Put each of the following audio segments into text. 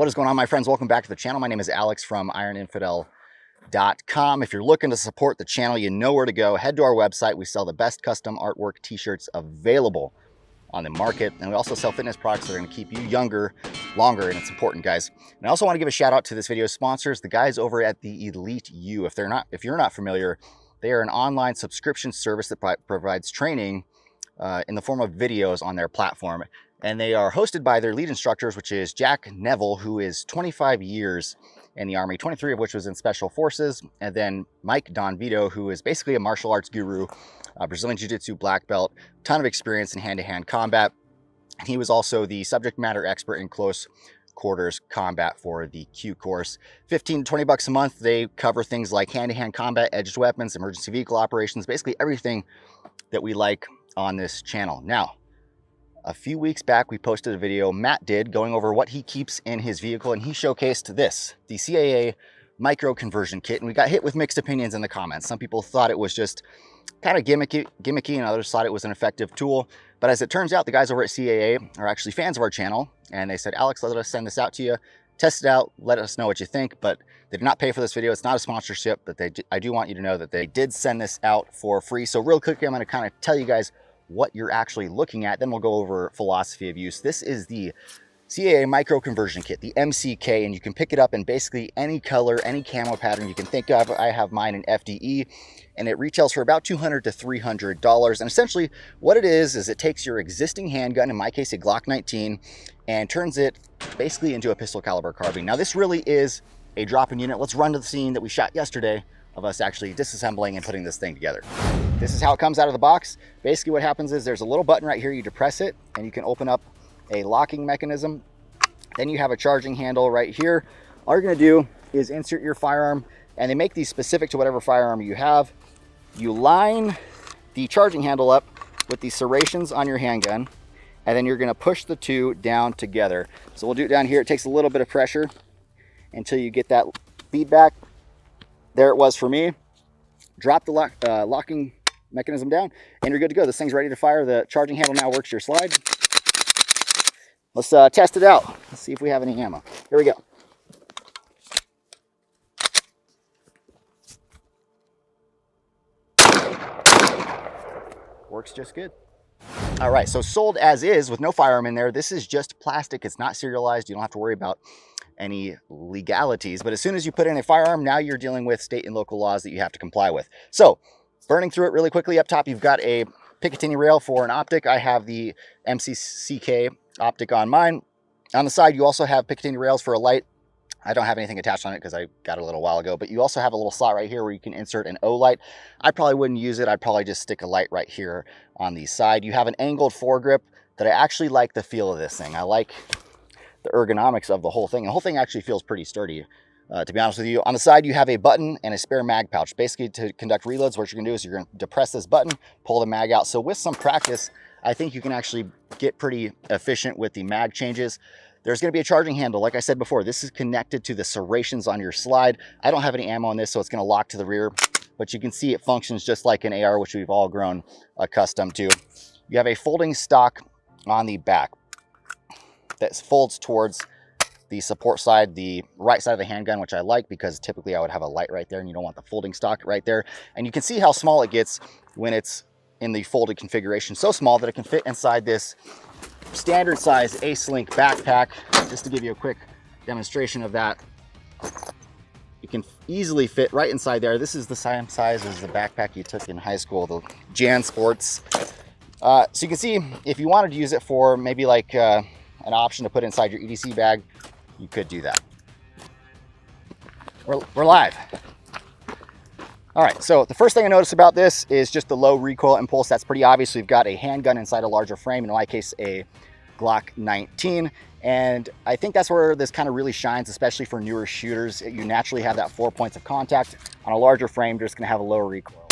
What is going on, my friends? Welcome back to the channel. My name is Alex from ironinfidel.com. If you're looking to support the channel, you know where to go. Head to our website. We sell the best custom artwork t-shirts available on the market, and we also sell fitness products that are going to keep you younger longer, and it's important, guys. And I also want to give a shout out to this video's sponsors, the guys over at the Elite U. If you're not familiar, they are an online subscription service that provides training in the form of videos on their platform. And they are hosted by their lead instructors, which is Jack Neville, who is 25 years in the Army, 23 of which was in Special Forces. And then Mike Don Vito, who is basically a martial arts guru, Brazilian Jiu-Jitsu black belt, ton of experience in hand-to-hand combat. And he was also the subject matter expert in close quarters combat for the Q course. 15 to 20 bucks a month. They cover things like hand-to-hand combat, edged weapons, emergency vehicle operations, basically everything that we like on this channel. Now, a few weeks back, we posted a video Matt did going over what he keeps in his vehicle, and he showcased this, the CAA micro conversion kit, and we got hit with mixed opinions in the comments. Some people thought it was just kind of gimmicky, and others thought it was an effective tool. But as it turns out, the guys over at CAA are actually fans of our channel, and they said, Alex, let us send this out to you, test it out, let us know what you think. But they did not pay for this video. It's not a sponsorship, but I do want you to know that they did send this out for free. So real quickly, I'm going to kind of tell you guys what you're actually looking at, then we'll go over philosophy of use. This is the CAA micro conversion kit, the MCK, and you can pick it up in basically any color, any camo pattern you can think of. I have mine in FDE, and it retails for about $200 to $300. And essentially what it is it takes your existing handgun, in my case a Glock 19, and turns it basically into a pistol caliber carbine. Now this really is a drop-in unit. Let's run to the scene that we shot yesterday of us actually disassembling and putting this thing together. This is how it comes out of the box. Basically what happens is there's a little button right here. You depress it and you can open up a locking mechanism. Then you have a charging handle right here. All you're gonna do is insert your firearm, and they make these specific to whatever firearm you have. You line the charging handle up with the serrations on your handgun, and then you're gonna push the two down together. So we'll do it down here. It takes a little bit of pressure until you get that feedback. There it was for me. Drop the locking mechanism down, and you're good to go. This thing's ready to fire. The charging handle now works your slide. Let's test it out. Let's see if we have any ammo. Here we go. Works just good. All right, so sold as is with no firearm in there. This is just plastic. It's not serialized. You don't have to worry about any legalities, but as soon as you put in a firearm, now you're dealing with state and local laws that you have to comply with. So burning through it really quickly, up top you've got a Picatinny rail for an optic. I have the MCK optic on mine. On the side you also have Picatinny rails for a light. I don't have anything attached on it because I got it a little while ago, but you also have a little slot right here where you can insert an O light. I probably wouldn't use it. I'd probably just stick a light right here on the side. You have an angled foregrip that I actually like the feel of this thing. I like the ergonomics of the whole thing. The whole thing actually feels pretty sturdy, to be honest with you. On the side, you have a button and a spare mag pouch. Basically, to conduct reloads, what you're gonna do is you're gonna depress this button, pull the mag out. So with some practice, I think you can actually get pretty efficient with the mag changes. There's gonna be a charging handle. Like I said before, this is connected to the serrations on your slide. I don't have any ammo on this, so it's gonna lock to the rear, but you can see it functions just like an AR, which we've all grown accustomed to. You have a folding stock on the back that folds towards the support side, the right side of the handgun, which I like because typically I would have a light right there, and you don't want the folding stock right there. And you can see how small it gets when it's in the folded configuration. So small that it can fit inside this standard size Ace-Link backpack. Just to give you a quick demonstration of that, you can easily fit right inside there. This is the same size as the backpack you took in high school, the Jan Sports. So you can see if you wanted to use it for maybe like an option to put inside your EDC bag, you could do that. We're live. All right, so the first thing I noticed about this is just the low recoil impulse. That's pretty obvious. We've got a handgun inside a larger frame, in my case a Glock 19, and I think that's where this kind of really shines, especially for newer shooters. You naturally have that 4 points of contact. On a larger frame, you're just gonna have a lower recoil.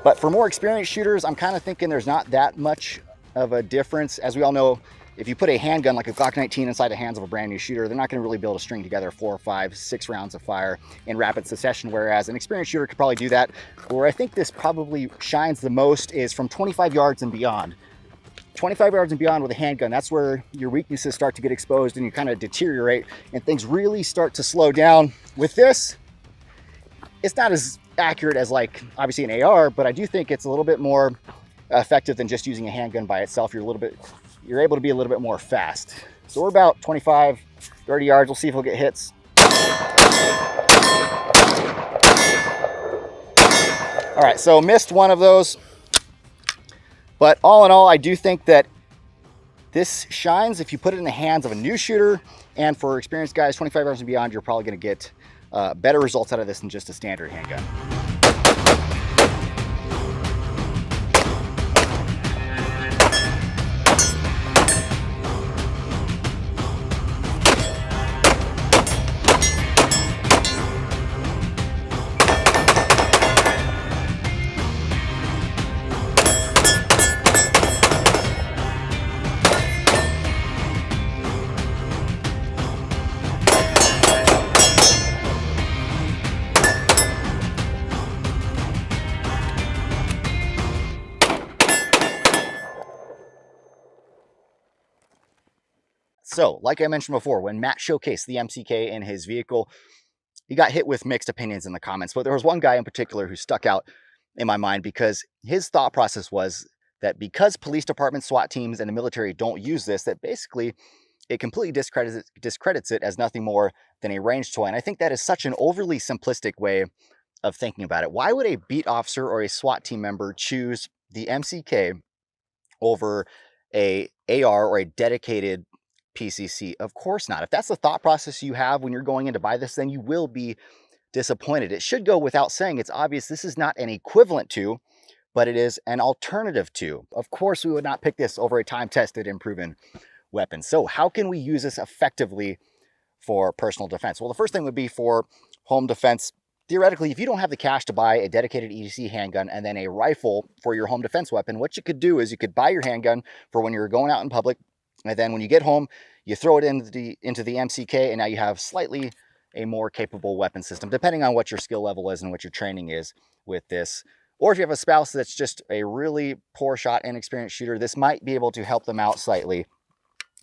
But for more experienced shooters, I'm kind of thinking there's not that much of a difference. As we all know, if you put a handgun like a Glock 19 inside the hands of a brand new shooter, they're not going to really be able to string together 4, 5, 6 rounds of fire in rapid succession, whereas an experienced shooter could probably do that. Where I think this probably shines the most is from 25 yards and beyond. 25 yards and beyond with a handgun, that's where your weaknesses start to get exposed and you kind of deteriorate and things really start to slow down. With this, it's not as accurate as like obviously an AR, but I do think it's a little bit more effective than just using a handgun by itself. You're able to be a little bit more fast. So we're about 25, 30 yards. We'll see if we'll get hits. All right, so missed one of those. But all in all, I do think that this shines if you put it in the hands of a new shooter. And for experienced guys, 25 yards and beyond, you're probably going to get better results out of this than just a standard handgun. So, like I mentioned before, when Matt showcased the MCK in his vehicle, he got hit with mixed opinions in the comments. But there was one guy in particular who stuck out in my mind because his thought process was that because police departments, SWAT teams, and the military don't use this, that basically it completely discredits it as nothing more than a ranged toy. And I think that is such an overly simplistic way of thinking about it. Why would a beat officer or a SWAT team member choose the MCK over a AR or a dedicated PCC? Of course not. If that's the thought process you have when you're going in to buy this, then you will be disappointed. It should go without saying. It's obvious this is not an equivalent to, but it is an alternative to. Of course, we would not pick this over a time-tested and proven weapon. So how can we use this effectively for personal defense? Well, the first thing would be for home defense. Theoretically, if you don't have the cash to buy a dedicated EDC handgun and then a rifle for your home defense weapon, what you could do is you could buy your handgun for when you're going out in public, and then when you get home, you throw it into the MCK, and now you have slightly a more capable weapon system, depending on what your skill level is and what your training is with this. Or if you have a spouse that's just a really poor shot, inexperienced shooter, this might be able to help them out slightly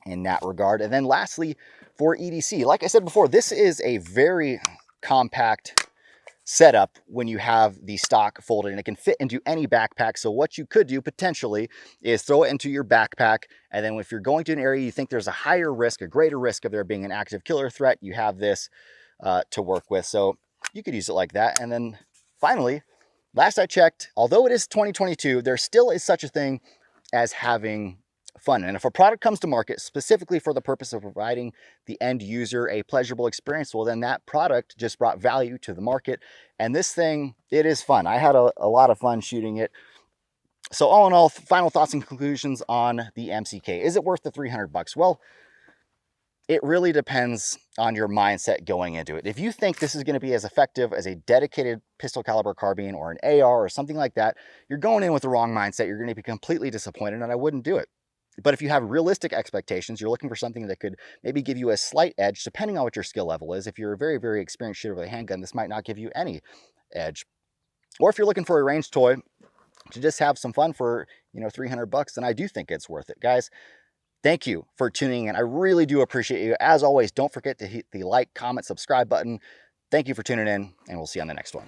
in that regard. And then lastly, for EDC, like I said before, this is a very compact setup when you have the stock folded, and it can fit into any backpack. So what you could do potentially is throw it into your backpack, and then if you're going to an area you think there's a higher risk, a greater risk of there being an active killer threat, you have this to work with. So you could use it like that. And then finally, last I checked, although it is 2022, there still is such a thing as having fun. And if a product comes to market specifically for the purpose of providing the end user a pleasurable experience, well, then that product just brought value to the market. And this thing, it is fun. I had a lot of fun shooting it. So all in all, final thoughts and conclusions on the MCK. Is it worth the 300 bucks? Well, it really depends on your mindset going into it. If you think this is going to be as effective as a dedicated pistol caliber carbine or an AR or something like that, you're going in with the wrong mindset. You're going to be completely disappointed, and I wouldn't do it. But if you have realistic expectations, you're looking for something that could maybe give you a slight edge, depending on what your skill level is. If you're a very, very experienced shooter with a handgun, this might not give you any edge. Or if you're looking for a ranged toy to just have some fun for, 300 bucks, then I do think it's worth it. Guys, thank you for tuning in. I really do appreciate you. As always, don't forget to hit the like, comment, subscribe button. Thank you for tuning in, and we'll see you on the next one.